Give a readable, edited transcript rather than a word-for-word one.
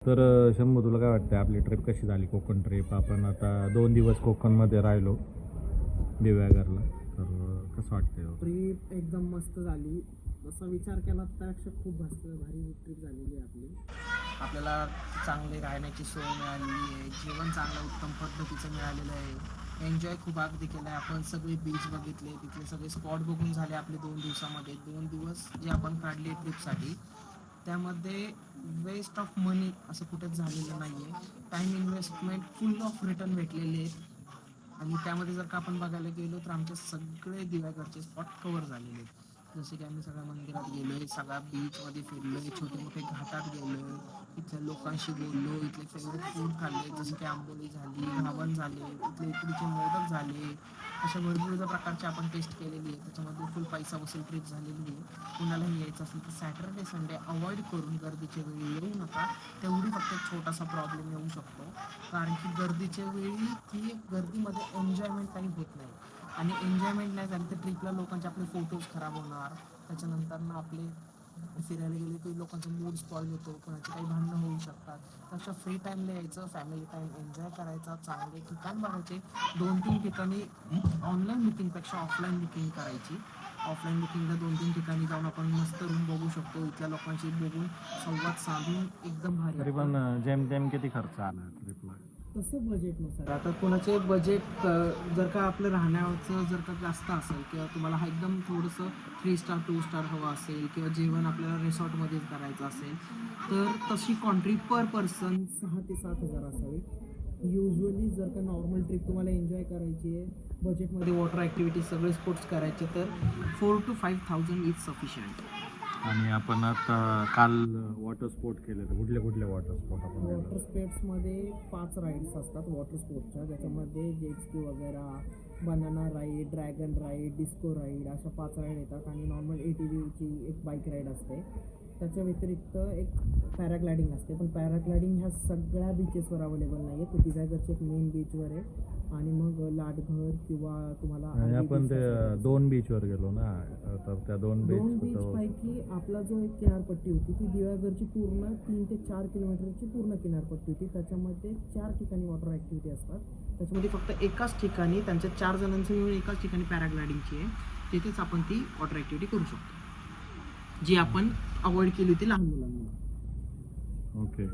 तर शंभू, तुला काय वाटतं आपली ट्रिप कशी झाली? कोकण ट्रिप आपण आता 2 दिवस कोकणमध्ये राहिलो दिव्यागरला. तर कसं वाटतं? ट्रिप एकदम मस्त झाली. जसा विचार केला त्यापेक्षा खूप भारी ट्रिप झालेली आहे आपली. आपल्याला चांगली राहण्याची सोय मिळालेली आहे, जेवण चांगलं उत्तम पद्धतीचं मिळालेलं आहे, एन्जॉय खूप अगदी केलं आहे. आपण सगळे बीच बघितले, तिथले सगळे स्पॉट बघून झाले आपले 2 दिवसामध्ये. 2 दिवस जे आपण काढले ट्रिपसाठी, त्यामध्ये वेस्ट ऑफ मनी असं कुठेच झालेलं नाही आहे. Time investment full of return भेटलेले आहेत. आणि त्यामध्ये जर का आपण बघायला गेलो तर आमचे सगळे दिव्यागरचे स्पॉट कव्हर झालेले आहेत. जसे की आम्ही सगळ्या मंदिरात गेलो आहे, सगळ्या बीचमध्ये फिरलो आहे, छोटे मोठे घाटात गेलो आहे, इथल्या लोकांशी बोललो, इथले फेवरेट फूड खाल्ले, जसे की आंबोली झाली, घावन झाले, इथले उकडीचे मोदक झाले. अशा भरपूर प्रकारचे आपण टेस्ट केलेली आहे. त्याच्यामध्ये फुल पैसा वसूल ट्रिप झालेली आहे. कुणालाही यायचं असेल तर सॅटर्डे संडे अवॉइड करून गर्दीच्या वेळी येऊ नका. तेवढी फक्त एक छोटासा प्रॉब्लेम येऊ शकतो, कारण की गर्दीच्या वेळी ती गर्दीमध्ये एन्जॉयमेंट काही होत नाही. आणि एन्जॉयमेंट नाही झाली तर ट्रिपला लोकांचे आपले फोटोज खराब होणार. त्याच्यानंतर ना आपले फिरायला गेले की लोकांचा मूड स्पॉईल होतो, कोणाचे काही भांडणं होऊ शकतात. त्याच्या फ्री टाईमला यायचं, फॅमिली टाईम एन्जॉय करायचा, चांगले ठिकाण बघायचे. 2-3 ठिकाणी ऑनलाईन बुकिंगपेक्षा ऑफलाईन बुकिंग करायची. ऑफलाईन बुकिंगला 2-3 ठिकाणी जाऊन आपण मस्त रूम बघू शकतो. इथल्या लोकांशी बघून संवाद साधून एकदम भारी. तरी पण जेमतेम किती खर्च आला ट्रिपला? तसं बजेटनुसार. आता कोणाचे बजेट जर का आपलं राहण्याचं जर का जास्त असेल किंवा तुम्हाला हा एकदम थोडंसं 3 स्टार 2 स्टार हवं असेल किंवा जेवण आपल्याला रिसॉर्टमध्येच करायचं असेल तर तशी कॉन्ट्री पर पर्सन 6,000 ते 7,000 असावी. युजली जर का नॉर्मल ट्रिप तुम्हाला एन्जॉय करायची आहे, बजेटमध्ये वॉटर ॲक्टिव्हिटी सगळे स्पोर्ट्स करायचे तर 4,000 to 5,000 इज सफिशियंट. आणि आपण आता काल वॉटर स्पोर्ट केले तर कुठले वॉटर स्पोर्ट आपण केले? वॉटर स्पोर्ट्समध्ये 5 राईड्स असतात वॉटर स्पोर्ट्सच्या. त्याच्यामध्ये जेटस्की वगैरे, banana ride, dragon ride, disco ride अशा 5 राईड येतात. आणि नॉर्मल ATVची एक बाईक राईड असते. त्याच्या व्यतिरिक्त एक पॅराग्लायडिंग असते, पण पॅराग्लायडिंग ह्या सगळ्या बीचेसवर अवेलेबल नाही आहे. तो दिव्यागरच्या एक मेन बीचवर आहे. आणि मग लाटघर किंवा तुम्हाला आपण ते 2 बीचवर गेलो ना, तर त्या 2 बीच पैकी आपला जो एक किनारपट्टी होती ती दिव्यागरची पूर्ण 3 ते 4 किलोमीटरची पूर्ण किनारपट्टी होती. त्याच्यामध्ये 4 ठिकाणी वॉटर ॲक्टिव्हिटी असतात. त्याच्यामध्ये फक्त एकाच ठिकाणी त्यांच्या 4 जणांची मिळून एकाच ठिकाणी पॅराग्लायडिंगची आहे. तिथेच आपण ती वॉटर ॲक्टिव्हिटी करू शकतो, जी आपण अवॉइड केली होती लहान मुलांना. ओके.